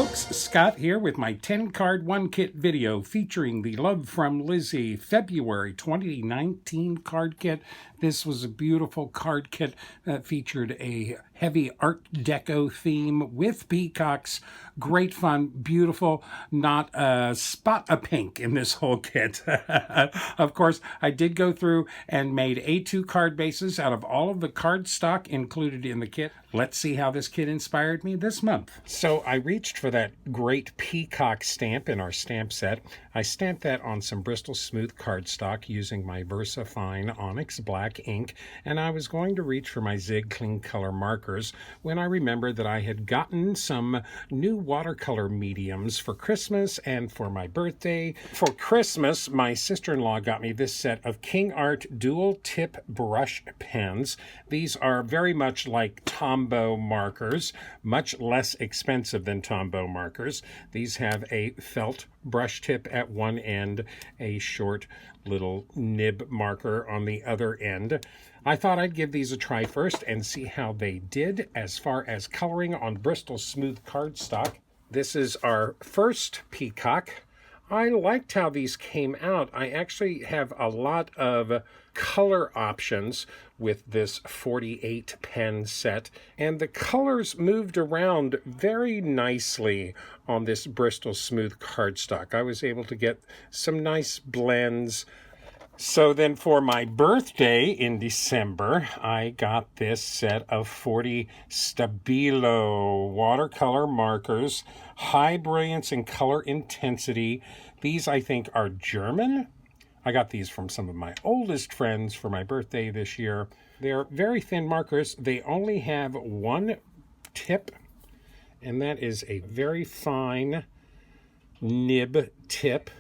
folks, Scott here with my 10 card 1 kit video featuring the Love from Lizi February 2019 card kit. This was a beautiful card kit that featured a heavy Art Deco theme with peacocks. Great fun, beautiful, not a spot of pink in this whole kit. Of course, I did go through and made A2 card bases out of all of the card stock included in the kit. Let's see how this kit inspired me this month. So I reached for that great peacock stamp in our stamp set. I stamped that on some Bristol Smooth cardstock using my VersaFine Onyx Black ink, and I was going to reach for my Zig Clean Color markers when I remembered that I had gotten some new watercolor mediums for Christmas and for my birthday. For Christmas, my sister-in-law got me this set of King Art dual tip brush pens. These are very much like Tombow markers, much less expensive than Tombow markers. These have a felt brush tip at one end, a short little nib marker on the other end. I thought I'd give these a try first and see how they did as far as coloring on Bristol Smooth cardstock. This is our first peacock. I liked how these came out. I actually have a lot of color options with this 48 pen set, and the colors moved around very nicely on this Bristol Smooth cardstock. I was able to get some nice blends. So then for my birthday in December, I got this set of 40 Stabilo watercolor markers, high brilliance and color intensity. These, I think, are German. I got these from some of my oldest friends for my birthday this year. They're very thin markers. They only have one tip, and that is a very fine nib tip.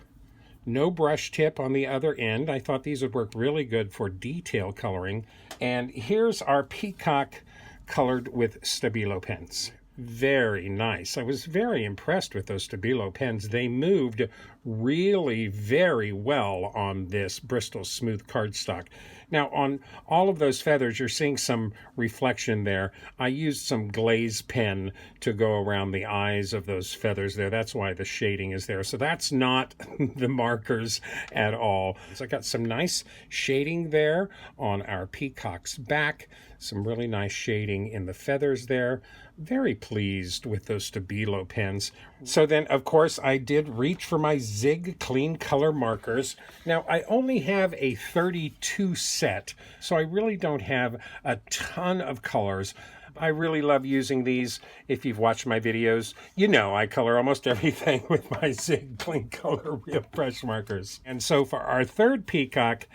No brush tip on the other end. I thought these would work really good for detail coloring. And here's our peacock colored with Stabilo pens. Very nice. I was very impressed with those Stabilo pens. They moved really very well on this Bristol Smooth cardstock. Now, on all of those feathers, you're seeing some reflection there. I used some glaze pen to go around the eyes of those feathers there. That's why the shading is there. So that's not the markers at all. So I got some nice shading there on our peacock's back. Some really nice shading in the feathers there. Very pleased with those Stabilo pens. So then, of course, I did reach for my Zig Clean Color markers. Now, I only have a 32 set, so I really don't have a ton of colors. I really love using these. If you've watched my videos, you know I color almost everything with my Zig Clean Color Real Brush markers. And so for our third peacock,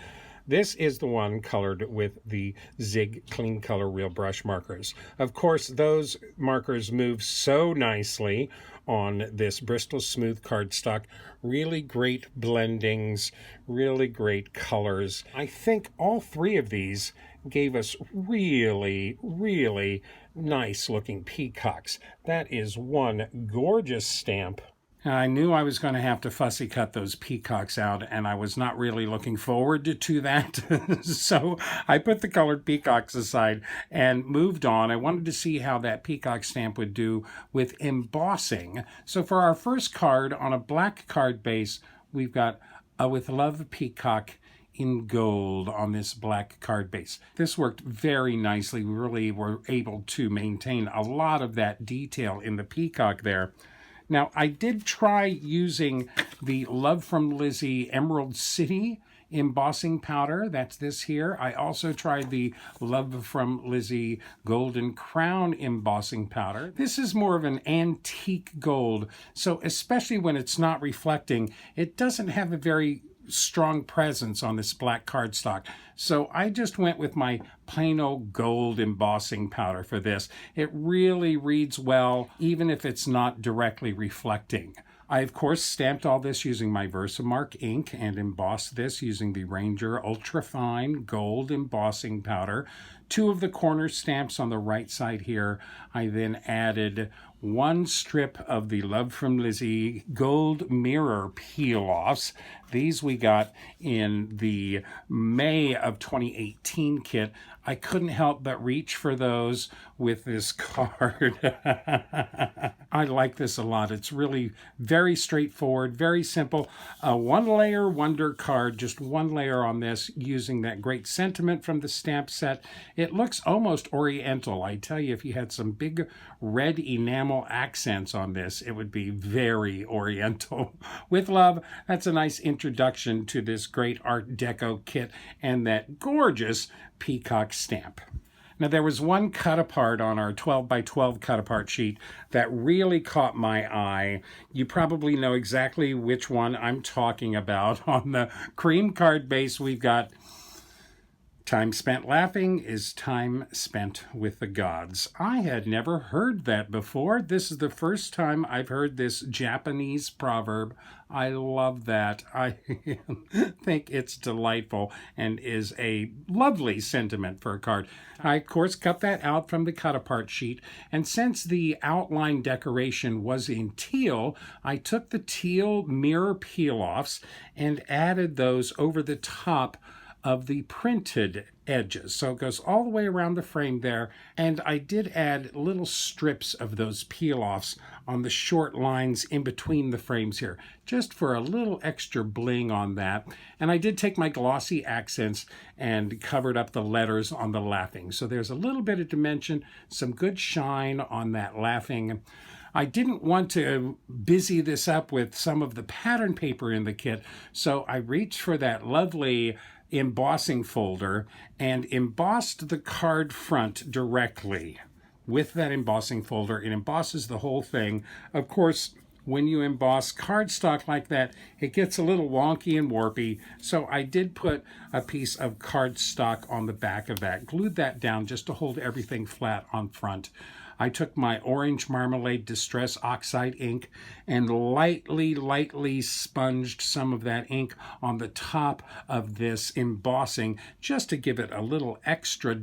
this is the one colored with the Zig Clean Color Real Brush markers. Of course, those markers move so nicely on this Bristol Smooth cardstock. Really great blendings, really great colors. I think all three of these gave us really, really nice looking peacocks. That is one gorgeous stamp. I knew I was going to have to fussy cut those peacocks out, and I was not really looking forward to that. So I put the colored peacocks aside and moved on. I wanted to see how that peacock stamp would do with embossing. So for our first card on a black card base, we've got a With Love Peacock in gold on this black card base. This worked very nicely. We really were able to maintain a lot of that detail in the peacock there. Now, I did try using the Love from Lizi Emerald City embossing powder. That's this here. I also tried the Love from Lizi Golden Crown embossing powder. This is more of an antique gold, so especially when it's not reflecting, it doesn't have a very strong presence on this black cardstock. So I just went with my plain old gold embossing powder for this. It really reads well, even if it's not directly reflecting. I, of course, stamped all this using my Versamark ink and embossed this using the Ranger Ultra Fine Gold Embossing Powder two of the corner stamps on the right side here. I then added one strip of the Love from Lizi gold mirror peel-offs. These we got in the May of 2018 kit. I couldn't help but reach for those with this card. I like this a lot. It's really very straightforward, very simple. A one-layer wonder card, just one layer on this, using that great sentiment from the stamp set. It looks almost oriental. I tell you, if you had some big red enamel accents on this, it would be very oriental. With love, that's a nice introduction to this great Art Deco kit and that gorgeous Peacock stamp. Now, there was one cut apart on our 12 by 12 cut apart sheet that really caught my eye. You probably know exactly which one I'm talking about. On the cream card base, we've got time spent laughing is time spent with the gods. I had never heard that before. This is the first time I've heard this Japanese proverb. I love that. I think it's delightful and is a lovely sentiment for a card. I, of course, cut that out from the cut-apart sheet, and since the outline decoration was in teal, I took the teal mirror peel-offs and added those over the top of the printed edges. So it goes all the way around the frame there, and I did add little strips of those peel-offs on the short lines in between the frames here, just for a little extra bling on that. And I did take my glossy accents and covered up the letters on the laughing. So there's a little bit of dimension, some good shine on that laughing. I didn't want to busy this up with some of the pattern paper in the kit, so I reached for that lovely embossing folder and embossed the card front directly with that embossing folder. It embosses the whole thing. Of course, when you emboss cardstock like that, it gets a little wonky and warpy, so I did put a piece of cardstock on the back of that, glued that down just to hold everything flat on front. I took my Orange Marmalade Distress Oxide ink and lightly sponged some of that ink on the top of this embossing just to give it a little extra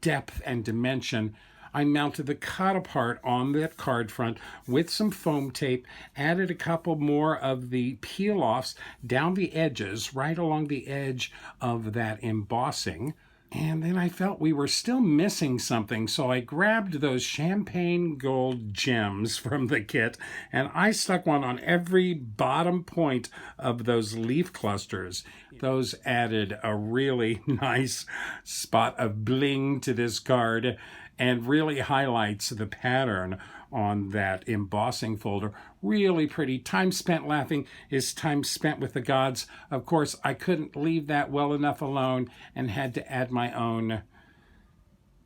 depth and dimension. I mounted the cut apart on that card front with some foam tape, added a couple more of the peel-offs down the edges, right along the edge of that embossing. And then I felt we were still missing something, so I grabbed those champagne gold gems from the kit, and I stuck one on every bottom point of those leaf clusters. Those added a really nice spot of bling to this card and really highlights the pattern on that embossing folder. Really pretty. Time spent laughing is time spent with the gods. Of course, I couldn't leave that well enough alone and had to add my own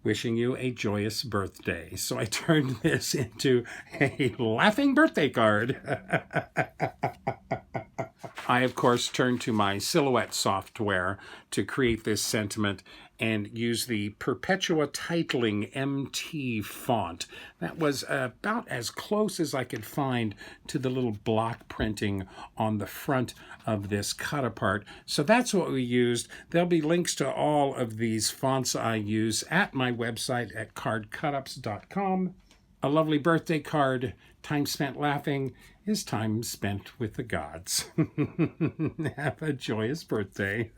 wishing you a joyous birthday. So I turned this into a laughing birthday card. I, of course, turned to my Silhouette software to create this sentiment and use the Perpetua Titling MT font. That was about as close as I could find to the little block printing on the front of this cut apart. So that's what we used. There'll be links to all of these fonts I use at my website at CardCutups.com. A lovely birthday card. Time spent laughing is time spent with the gods. Have a joyous birthday.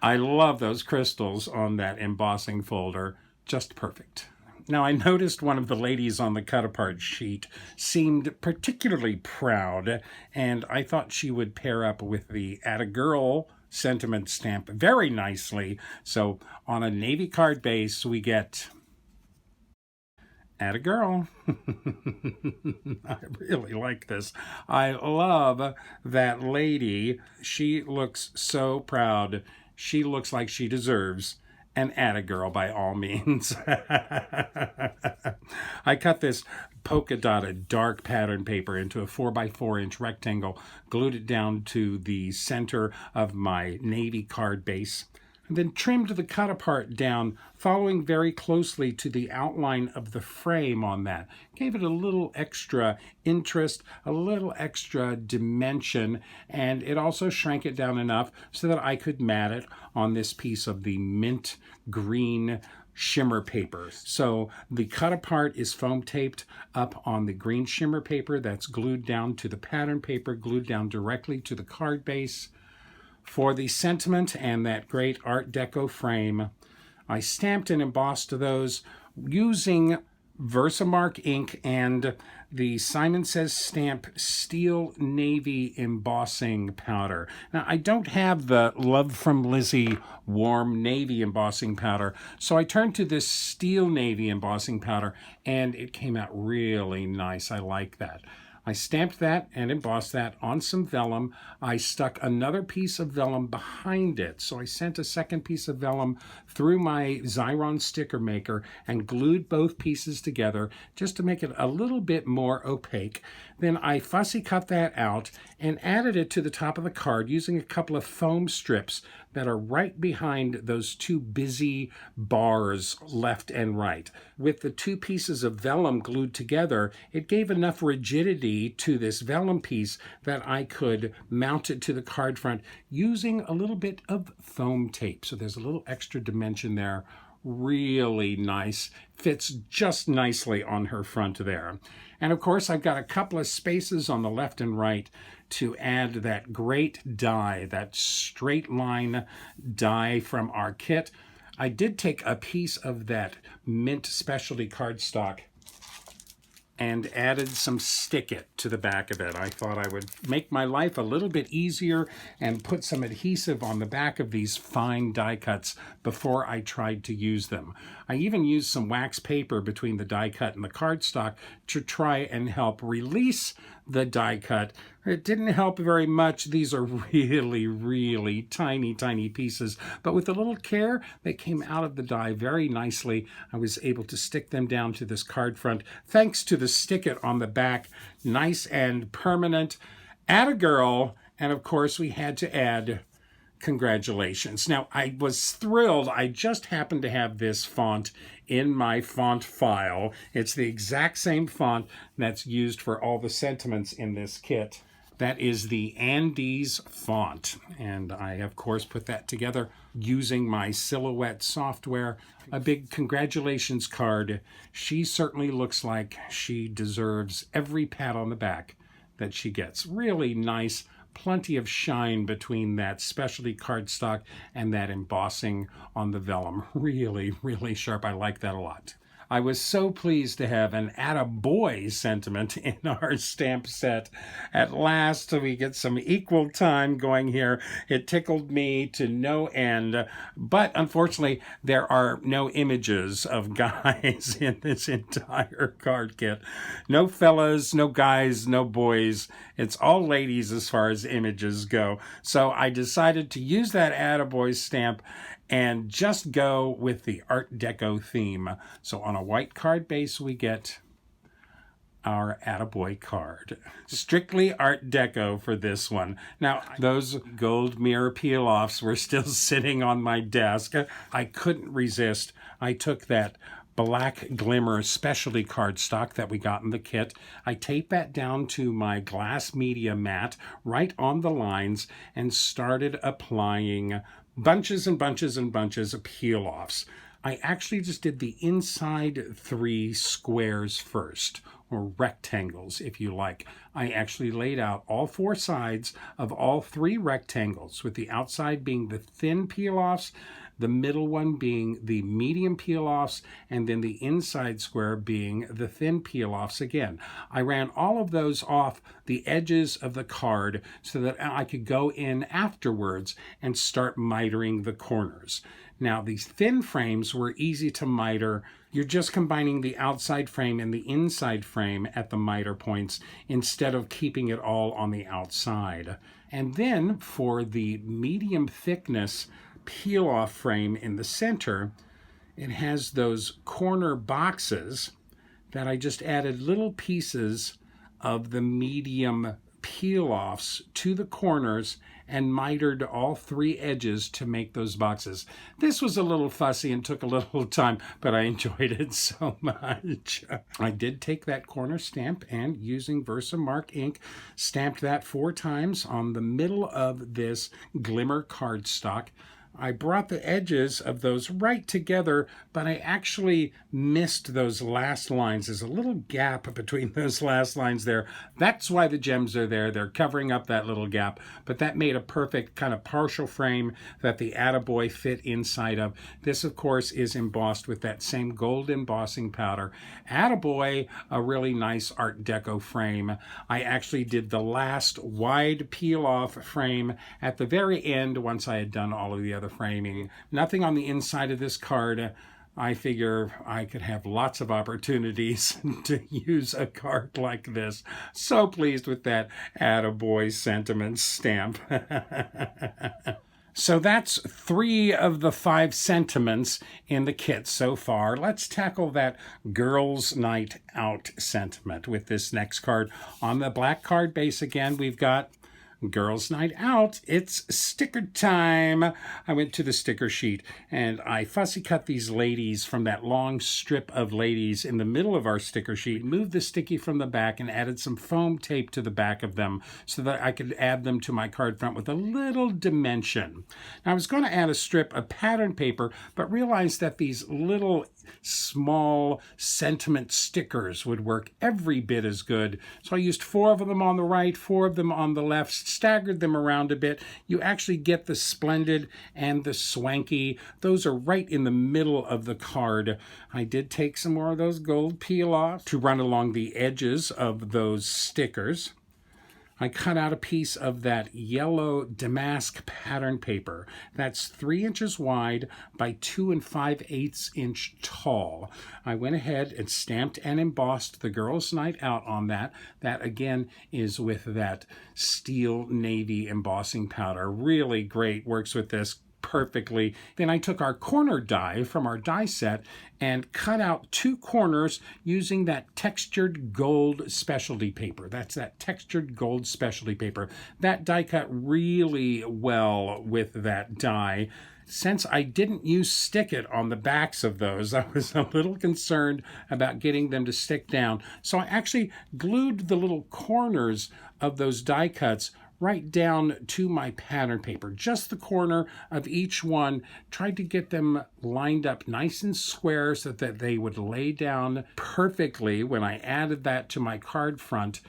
I love those crystals on that embossing folder. Just perfect. Now, I noticed one of the ladies on the cut-apart sheet seemed particularly proud, and I thought she would pair up with the Attagirl sentiment stamp very nicely. So on a navy card base, we get Attagirl. I really like this. I love that lady. She looks so proud. She looks like she deserves an Attagirl by all means. I cut this polka dotted dark pattern paper into a 4x4-inch rectangle, glued it down to the center of my navy card base. and then trimmed the cut apart down, following very closely to the outline of the frame on that. Gave it a little extra interest, a little extra dimension, and it also shrank it down enough so that I could mat it on this piece of the mint green shimmer paper. So the cut apart is foam taped up on the green shimmer paper that's glued down to the pattern paper, glued down directly to the card base. For the sentiment and that great Art Deco frame, I stamped and embossed those using Versamark ink and the Simon Says Stamp Steel Navy embossing powder. Now, I don't have the Love from Lizi warm navy embossing powder, so I turned to this steel navy embossing powder, and it came out really nice. I like that. I stamped that and embossed that on some vellum. I stuck another piece of vellum behind it. So I sent a second piece of vellum through my Xyron sticker maker and glued both pieces together just to make it a little bit more opaque. Then I fussy cut that out and added it to the top of the card using a couple of foam strips that are right behind those two busy bars left and right. With the two pieces of vellum glued together, it gave enough rigidity to this vellum piece that I could mount it to the card front using a little bit of foam tape. So there's a little extra dimension there. Really nice. Fits just nicely on her front there. And of course, I've got a couple of spaces on the left and right to add that great die, that straight line die from our kit. I did take a piece of that mint specialty cardstock and added some Stick It to the back of it. I thought I would make my life a little bit easier and put some adhesive on the back of these fine die cuts before I tried to use them. I even used some wax paper between the die cut and the cardstock to try and help release the die cut. It didn't help very much. These are really, really tiny, tiny pieces, but with a little care, they came out of the die very nicely. I was able to stick them down to this card front thanks to the Stick It on the back. Nice and permanent. Attagirl, and of course we had to add congratulations. Now, I was thrilled. I just happened to have this font in my font file. It's the exact same font that's used for all the sentiments in this kit. That is the Andes font, and I, of course, put that together using my Silhouette software. A big congratulations card. She certainly looks like she deserves every pat on the back that she gets. Really nice. Plenty of shine between that specialty cardstock and that embossing on the vellum. Really, really sharp. I like that a lot. I was so pleased to have an Attaboy sentiment in our stamp set. At last, we get some equal time going here. It tickled me to no end, but unfortunately, there are no images of guys in this entire card kit. No fellas, no guys, no boys. It's all ladies as far as images go. So I decided to use that Attaboy stamp and just go with the Art Deco theme. So on a white card base, we get our Attaboy card. Strictly Art Deco for this one. Now, those gold mirror peel-offs were still sitting on my desk. I couldn't resist. I took that black Glimmer specialty cardstock that we got in the kit. I taped that down to my glass media mat right on the lines and started applying bunches and bunches and bunches of peel-offs. I actually just did the inside 3 squares first, or rectangles if you like. I actually laid out all 4 sides of all 3 rectangles, with the outside being the thin peel-offs, the middle one being the medium peel-offs, and then the inside square being the thin peel-offs again. I ran all of those off the edges of the card so that I could go in afterwards and start mitering the corners. Now, these thin frames were easy to miter. You're just combining the outside frame and the inside frame at the miter points instead of keeping it all on the outside. And then for the medium thickness peel-off frame in the center, it has those corner boxes that I just added little pieces of the medium peel-offs to the corners and mitered all 3 edges to make those boxes. This was a little fussy and took a little time, but I enjoyed it so much. I did take that corner stamp and using Versamark ink, stamped that 4 times on the middle of this Glimmer cardstock. I brought the edges of those right together, but I actually missed those last lines. There's a little gap between those last lines there. That's why the gems are there. They're covering up that little gap, but that made a perfect kind of partial frame that the Attaboy fit inside of. This, of course, is embossed with that same gold embossing powder. Attaboy, a really nice Art Deco frame. I actually did the last wide peel-off frame at the very end once I had done all of the other framing. Nothing on the inside of this card. I figure I could have lots of opportunities to use a card like this. So pleased with that Attaboy sentiment stamp. So that's 3 of the 5 sentiments in the kit so far. Let's tackle that Girls' Night Out sentiment with this next card. On the black card base again, we've got Girls' Night Out. It's sticker time. I went to the sticker sheet and I fussy cut these ladies from that long strip of ladies in the middle of our sticker sheet, moved the sticky from the back and added some foam tape to the back of them so that I could add them to my card front with a little dimension. Now I was going to add a strip of pattern paper, but realized that these little small sentiment stickers would work every bit as good. So I used 4 of them on the right, 4 of them on the left, staggered them around a bit. You actually get the splendid and the swanky. Those are right in the middle of the card. I did take some more of those gold peel-offs to run along the edges of those stickers. I cut out a piece of that yellow damask pattern paper. That's 3 inches wide by 2 5/8 inch tall. I went ahead and stamped and embossed the Girls' Night Out on that. That again is with that steel navy embossing powder. Really great, works with this perfectly. Then I took our corner die from our die set and cut out 2 corners using that textured gold specialty paper. That's that textured gold specialty paper. That die cut really well with that die. Since I didn't use stick it on the backs of those, I was a little concerned about getting them to stick down. So I actually glued the little corners of those die cuts right down to my pattern paper, just the corner of each one. Tried to get them lined up nice and square so that they would lay down perfectly when I added that to my card front.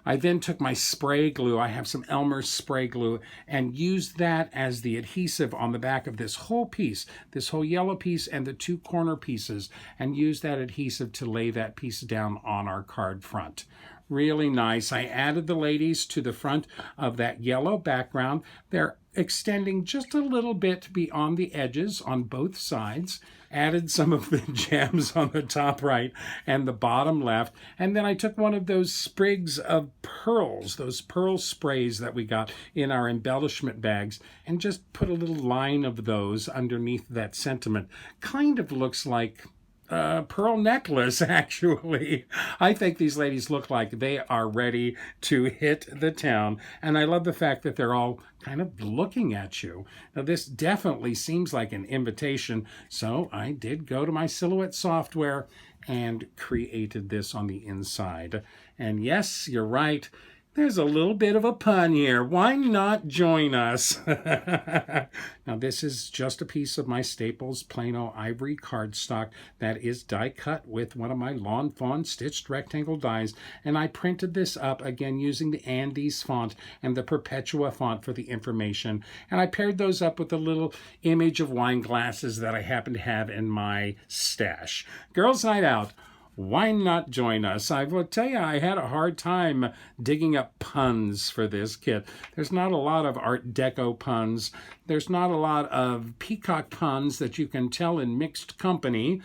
I then took my spray glue, I have some Elmer's spray glue, and used that as the adhesive on the back of this whole piece, this whole yellow piece and the 2 corner pieces, and used that adhesive to lay that piece down on our card front. Really nice. I added the ladies to the front of that yellow background. They're extending just a little bit beyond the edges on both sides. Added some of the gems on the top right and the bottom left. And then I took one of those sprigs of pearls, those pearl sprays that we got in our embellishment bags, and just put a little line of those underneath that sentiment. Kind of looks like pearl necklace, actually. I think these ladies look like they are ready to hit the town, and I love the fact that they're all kind of looking at you. Now, this definitely seems like an invitation, so I did go to my Silhouette software and created this on the inside. And yes, you're right, there's a little bit of a pun here. Why not join us? Now, this is just a piece of my Staples Plano ivory cardstock that is die cut with one of my Lawn Fawn stitched rectangle dies, and I printed this up again using the Andes font and the Perpetua font for the information, and I paired those up with a little image of wine glasses that I happen to have in my stash. Girls' Night Out. Why not join us? I will tell you, I had a hard time digging up puns for this kit. There's not a lot of Art Deco puns. There's not a lot of Peacock puns that you can tell in mixed company.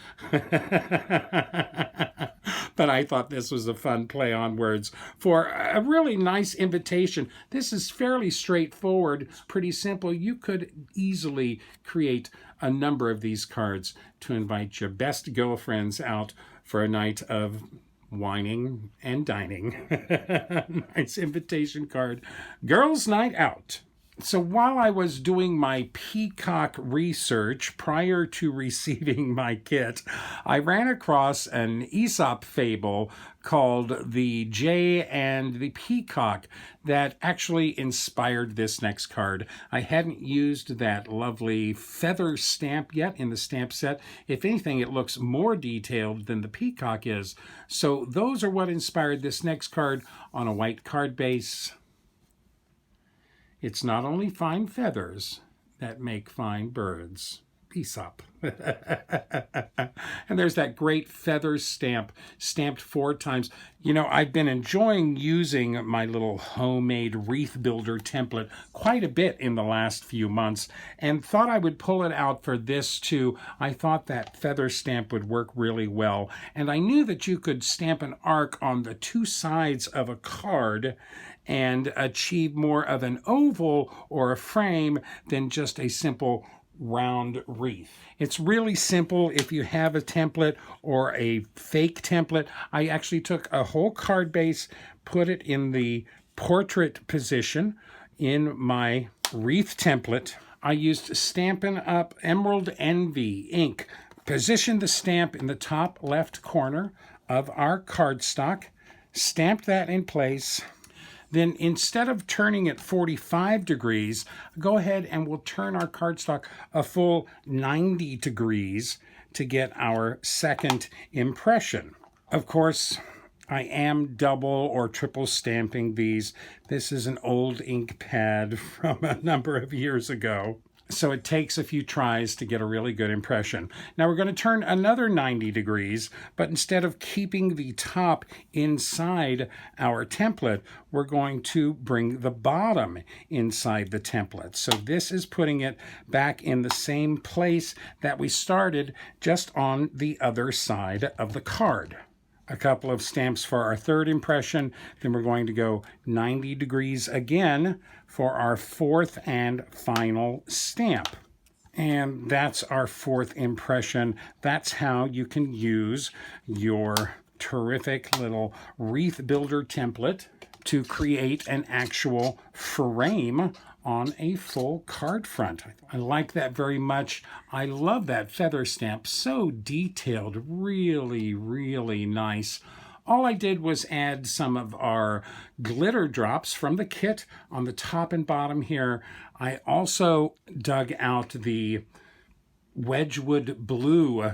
But I thought this was a fun play on words for a really nice invitation. This is fairly straightforward, pretty simple. You could easily create a number of these cards to invite your best girlfriends out for a night of whining and dining. Nice invitation card. Girls' night out. So while I was doing my Peacock research prior to receiving my kit, I ran across an Aesop fable called The Jay and the Peacock that actually inspired this next card. I hadn't used that lovely feather stamp yet in the stamp set. If anything, it looks more detailed than the Peacock is. So those are what inspired this next card on a white card base. It's not only fine feathers that make fine birds. Aesop. And there's that great feather stamp, stamped 4 times. You know, I've been enjoying using my little homemade wreath builder template quite a bit in the last few months, and thought I would pull it out for this too. I thought that feather stamp would work really well, and I knew that you could stamp an arc on the 2 sides of a card and achieve more of an oval or a frame than just a simple round wreath. It's really simple if you have a template or a fake template. I actually took a whole card base, put it in the portrait position in my wreath template. I used Stampin' Up! Emerald Envy ink. Positioned the stamp in the top left corner of our cardstock, stamped that in place. Then instead of turning it 45 degrees, go ahead and we'll turn our cardstock a full 90 degrees to get our second impression. Of course, I am double or triple stamping these. This is an old ink pad from a number of years ago, so it takes a few tries to get a really good impression. Now we're going to turn another 90 degrees, but instead of keeping the top inside our template, we're going to bring the bottom inside the template. So this is putting it back in the same place that we started, just on the other side of the card. A couple of stamps for our third impression, then we're going to go 90 degrees again for our 4th and final stamp. And that's our 4th impression. That's how you can use your terrific little wreath builder template to create an actual frame on a full card front. I like that very much. I love that feather stamp. So detailed, really, really nice. All I did was add some of our glitter drops from the kit on the top and bottom here. I also dug out the Wedgwood Blue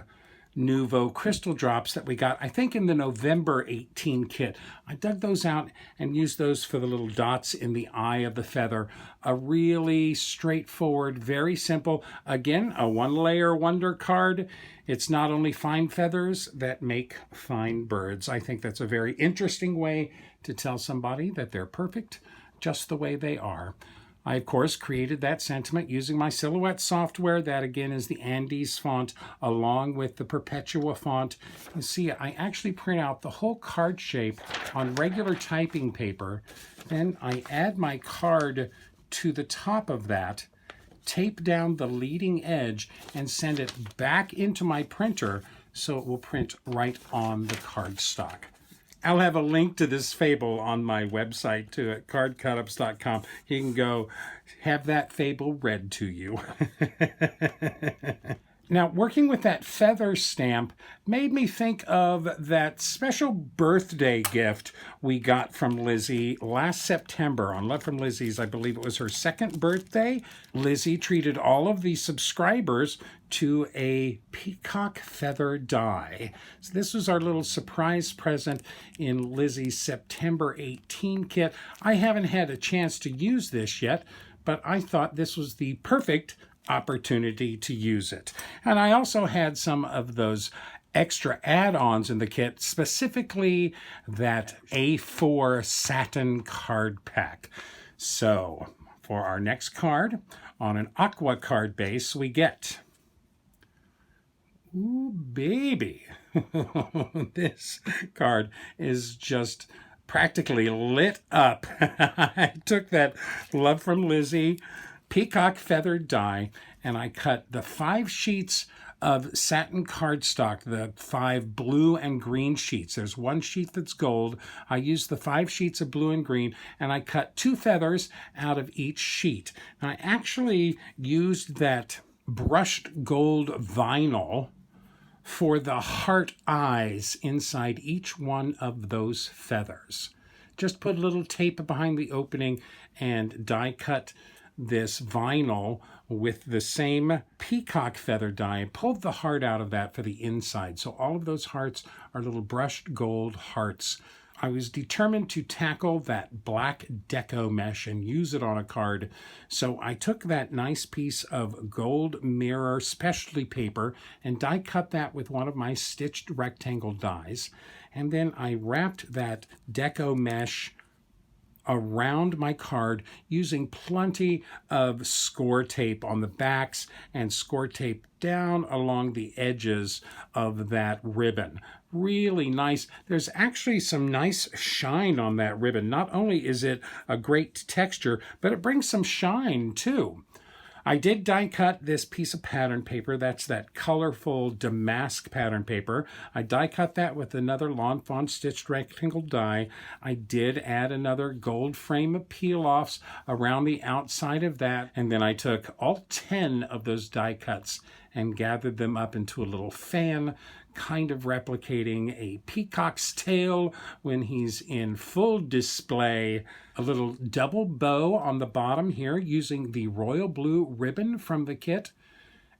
Nouveau crystal drops that we got, I think, in the November 18 kit. I dug those out and used those for the little dots in the eye of the feather. A really straightforward, very simple, again, a 1-layer wonder card. It's not only fine feathers that make fine birds. I think that's a very interesting way to tell somebody that they're perfect just the way they are. I, of course, created that sentiment using my Silhouette software. That, again, is the Andes font along with the Perpetua font. You see, I actually print out the whole card shape on regular typing paper. Then I add my card to the top of that, tape down the leading edge, and send it back into my printer so it will print right on the cardstock. I'll have a link to this fable on my website too at CardCutups.com. You can go have that fable read to you. Now, working with that feather stamp made me think of that special birthday gift we got from Lizi last September on Love from Lizi's. I believe it was her 2nd birthday. Lizi treated all of the subscribers to a peacock feather die. So this was our little surprise present in Lizi's September 18 kit. I haven't had a chance to use this yet, but I thought this was the perfect opportunity to use it. And I also had some of those extra add-ons in the kit, specifically that A4 satin card pack. So for our next card, on an aqua card base, we get, ooh, baby. This card is just practically lit up. I took that Love from Lizi Peacock feathered die, and I cut the 5 sheets of satin cardstock, the 5 blue and green sheets. There's one sheet that's gold. I used the 5 sheets of blue and green, and I cut 2 feathers out of each sheet. Now, I actually used that brushed gold vinyl for the heart eyes inside each one of those feathers. Just put a little tape behind the opening and die cut this vinyl with the same peacock feather die. Pulled the heart out of that for the inside. So all of those hearts are little brushed gold hearts. I was determined to tackle that black deco mesh and use it on a card. So I took that nice piece of gold mirror specialty paper and die cut that with one of my stitched rectangle dies. And then I wrapped that deco mesh around my card using plenty of score tape on the backs and score tape down along the edges of that ribbon. Really nice. There's actually some nice shine on that ribbon. Not only is it a great texture, but it brings some shine too. I did die cut this piece of pattern paper. That's that colorful damask pattern paper. I die cut that with another Lawn Fawn stitched rectangle die. I did add another gold frame of peel-offs around the outside of that. And then I took all 10 of those die cuts and gathered them up into a little fan, kind of replicating a peacock's tail when he's in full display. A little double bow on the bottom here using the royal blue ribbon from the kit.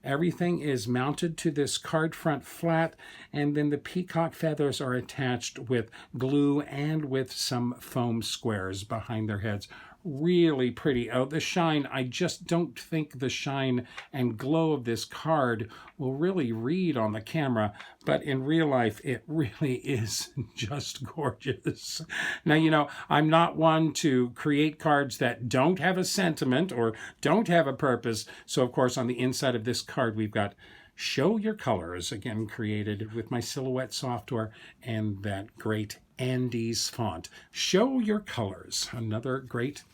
Everything is mounted to this card front flat, and then the peacock feathers are attached with glue and with some foam squares behind their heads. Really pretty. Oh, the shine, I just don't think the shine and glow of this card will really read on the camera, but in real life, it really is just gorgeous. Now, you know, I'm not one to create cards that don't have a sentiment or don't have a purpose. So, of course, on the inside of this card, we've got Show Your Colors, again, created with my Silhouette software and that great Andes font. Show Your Colors, another great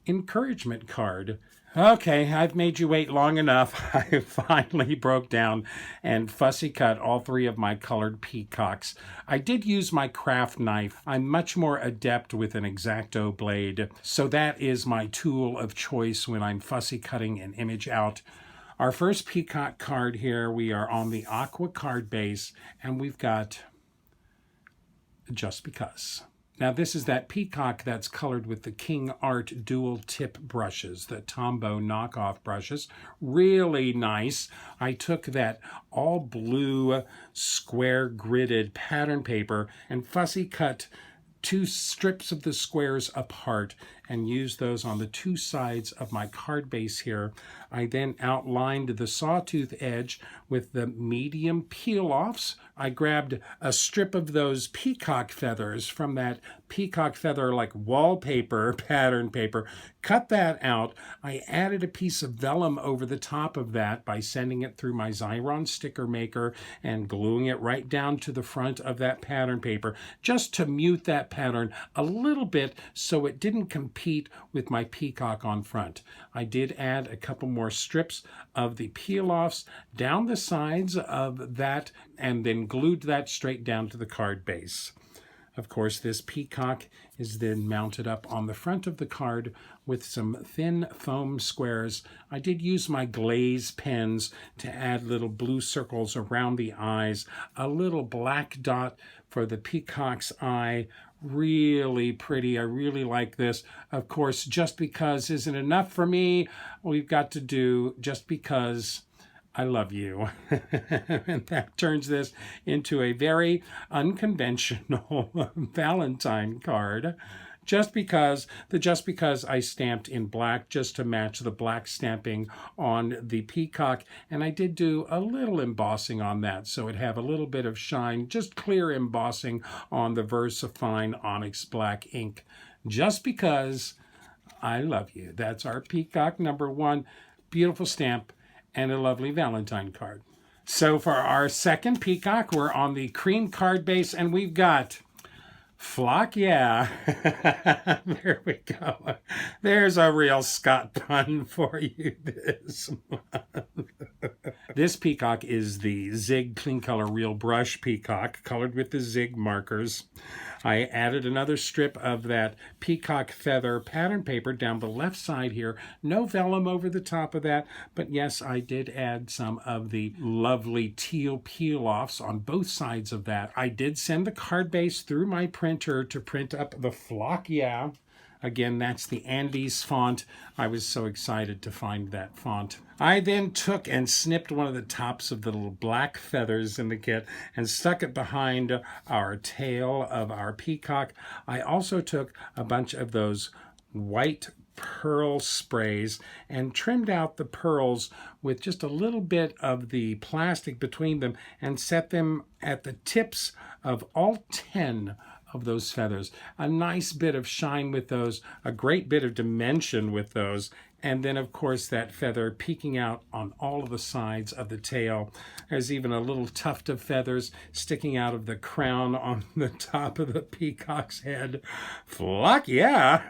encouragement card. Okay, I've made you wait long enough. I finally broke down and fussy cut all 3 of my colored peacocks. I did use my craft knife. I'm much more adept with an X-Acto blade, so that is my tool of choice when I'm fussy cutting an image out. Our first peacock card here, we are on the aqua card base, and we've got Just Because. Now, this is that peacock that's colored with the King Art dual tip brushes, the Tombow knockoff brushes. Really nice. I took that all blue square gridded pattern paper and fussy cut 2 strips of the squares apart and used those on the 2 sides of my card base here. I then outlined the sawtooth edge with the medium peel-offs. I grabbed a strip of those peacock feathers from that peacock feather like wallpaper pattern paper, cut that out. I added a piece of vellum over the top of that by sending it through my Xyron sticker maker and gluing it right down to the front of that pattern paper, just to mute that pattern a little bit so it didn't compete with my peacock on front. I did add a couple more strips of the peel-offs down the sides of that and then glued that straight down to the card base. Of course, this peacock is then mounted up on the front of the card with some thin foam squares. I did use my glaze pens to add little blue circles around the eyes, a little black dot for the peacock's eye. Really pretty. I really like this. Of course, Just Because isn't enough for me. We've got to do Just Because I Love You. And that turns this into a very unconventional Valentine card. Just Because I stamped in black just to match the black stamping on the peacock. And I did do a little embossing on that so it'd have a little bit of shine, just clear embossing on the VersaFine Onyx Black ink. Just Because I Love You. That's our peacock number 1. Beautiful stamp and a lovely Valentine card. So for our second peacock, we're on the cream card base, and we've got Flock, yeah. There we go. There's a real Scott pun for you this month. This peacock is the Zig Clean Color Real Brush Peacock, colored with the Zig markers. I added another strip of that peacock feather pattern paper down the left side here. No vellum over the top of that, but yes, I did add some of the lovely teal peel-offs on both sides of that. I did send the card base through my printer to print up the flock, yeah. Again, that's the Andes font. I was so excited to find that font. I then took and snipped one of the tops of the little black feathers in the kit and stuck it behind our tail of our peacock. I also took a bunch of those white pearl sprays and trimmed out the pearls with just a little bit of the plastic between them and set them at the tips of all 10 of those feathers. A nice bit of shine with those, a great bit of dimension with those, and then of course that feather peeking out on all of the sides of the tail. There's even a little tuft of feathers sticking out of the crown on the top of the peacock's head. Flock, yeah!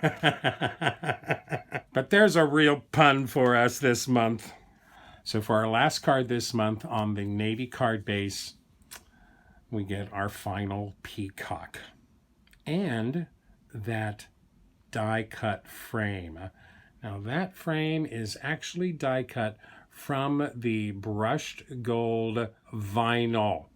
But there's a real pun for us this month. So for our last card this month on the navy card base, we get our final peacock. And that die cut frame. Now that frame is actually die cut from the brushed gold vinyl.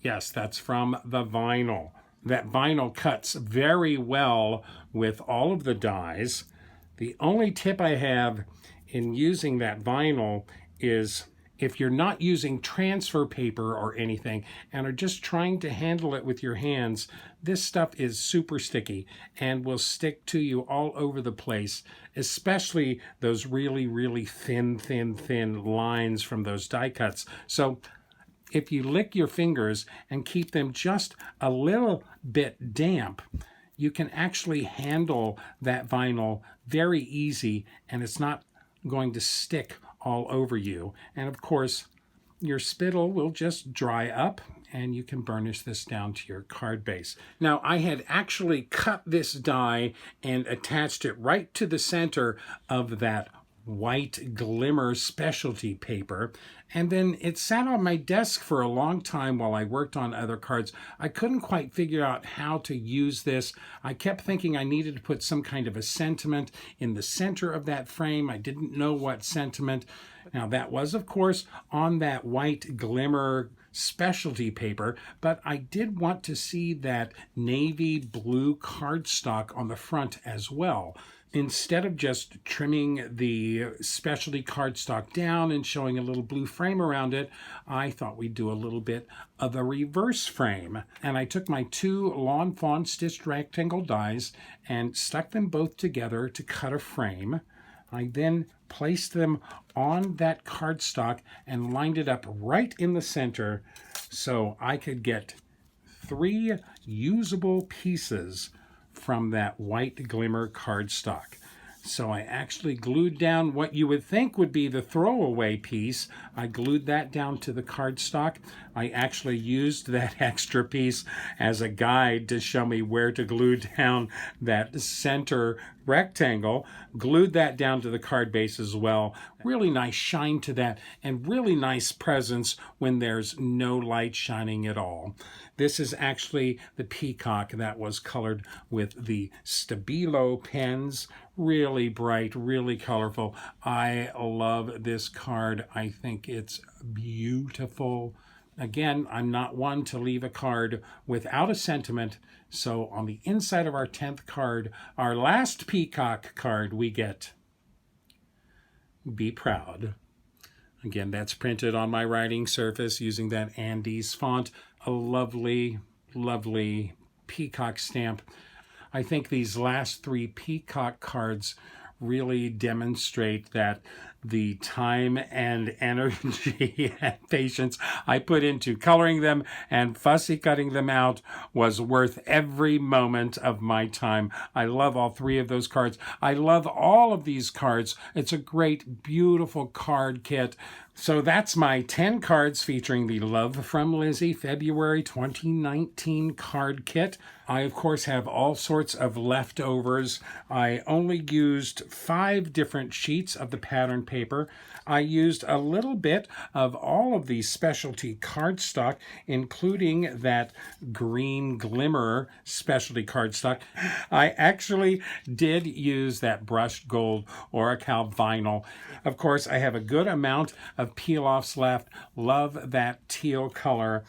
Yes, that's from the vinyl. That vinyl cuts very well with all of the dies. The only tip I have in using that vinyl is if you're not using transfer paper or anything and are just trying to handle it with your hands, this stuff is super sticky and will stick to you all over the place, especially those really, really thin lines from those die cuts. So if you lick your fingers and keep them just a little bit damp, you can actually handle that vinyl very easy and it's not going to stick all over you. And of course, your spittle will just dry up and you can burnish this down to your card base. Now, I had actually cut this die and attached it right to the center of that white Glimmer specialty paper, and then it sat on my desk for a long time while I worked on other cards. I couldn't quite figure out how to use this. I kept thinking I needed to put some kind of a sentiment in the center of that frame. I didn't know what sentiment. Now that was, of course, on that white Glimmer specialty paper, but I did want to see that navy blue cardstock on the front as well. Instead of just trimming the specialty cardstock down and showing a little blue frame around it, I thought we'd do a little bit of a reverse frame. And I took my two Lawn Fawn stitched rectangle dies and stuck them both together to cut a frame. I then placed them on that cardstock and lined it up right in the center so I could get 3 usable pieces from that white Glimmer cardstock. So I actually glued down what you would think would be the throwaway piece. I glued that down to the cardstock. I actually used that extra piece as a guide to show me where to glue down that center rectangle. Glued that down to the card base as well. Really nice shine to that and really nice presence when there's no light shining at all. This is actually the peacock that was colored with the Stabilo pens. Really bright, really colorful. I love this card. I think it's beautiful. Again, I'm not one to leave a card without a sentiment. So on the inside of our 10th card, our last peacock card, we get Be Proud. Again, that's printed on my writing surface using that Andes font. A lovely, lovely peacock stamp. I think these last 3 peacock cards really demonstrate that the time and energy and patience I put into coloring them and fussy cutting them out was worth every moment of my time. I love all three of those cards. I love all of these cards. It's a great, beautiful card kit. So that's my 10 cards featuring the Love from Lizi February 2019 card kit. I, of course, have all sorts of leftovers. I only used 5 different sheets of the pattern paper. I used a little bit of all of the specialty cardstock, including that green Glimmer specialty cardstock. I actually did use that brushed gold Oracal vinyl. Of course, I have a good amount of peel-offs left. Love that teal color.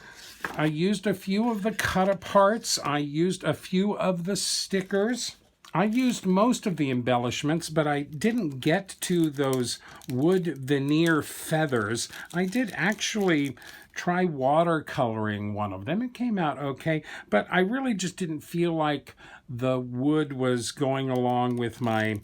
I used a few of the cut-aparts. I used a few of the stickers. I used most of the embellishments, but I didn't get to those wood veneer feathers. I did actually try watercoloring one of them. It came out okay, but I really just didn't feel like the wood was going along with my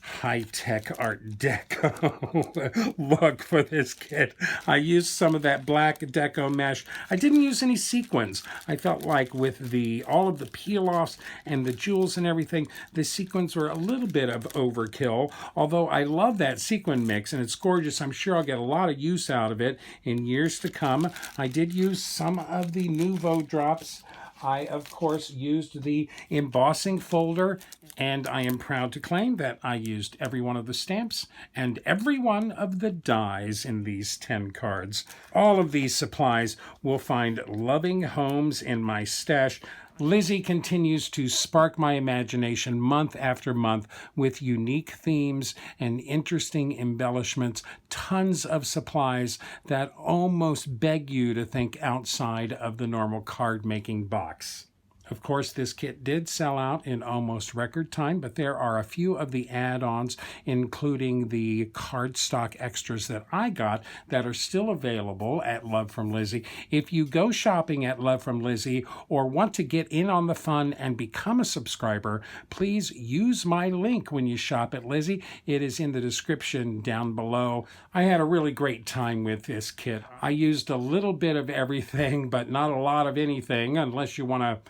high-tech Art Deco look for this kit. I used some of that black deco mesh. I didn't use any sequins. I felt like with all of the peel-offs and the jewels and everything, the sequins were a little bit of overkill, although I love that sequin mix and it's gorgeous. I'm sure I'll get a lot of use out of it in years to come. I did use some of the Nouveau drops. I, of course, used the embossing folder, and I am proud to claim that I used every one of the stamps and every one of the dies in these 10 cards. All of these supplies will find loving homes in my stash. Lizi continues to spark my imagination month after month with unique themes and interesting embellishments, tons of supplies that almost beg you to think outside of the normal card-making box. Of course, this kit did sell out in almost record time, but there are a few of the add-ons, including the cardstock extras that I got, that are still available at Love from Lizi. If you go shopping at Love from Lizi or want to get in on the fun and become a subscriber, please use my link when you shop at Lizi. It is in the description down below. I had a really great time with this kit. I used a little bit of everything, but not a lot of anything, unless you want to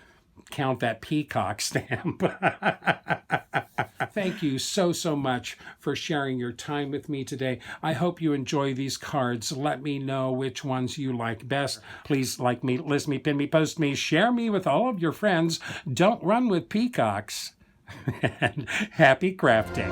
count that Peacock stamp. Thank you so much for sharing your time with me today. I hope you enjoy these cards. Let me know which ones you like best. Please like me, list me, pin me, post me, share me with all of your friends. Don't run with peacocks. And happy crafting.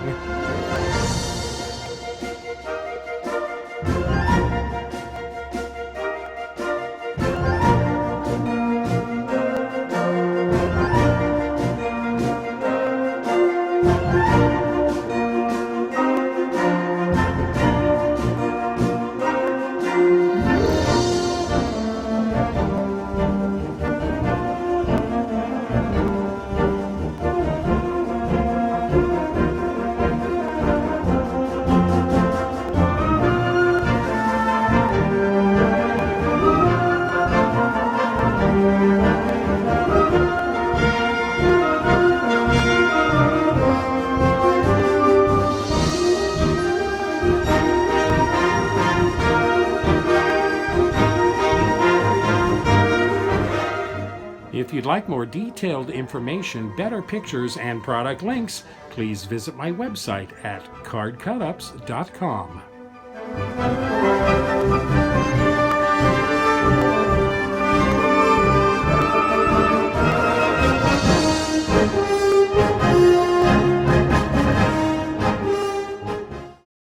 If you'd like more detailed information, better pictures, and product links, please visit my website at CardCutups.com.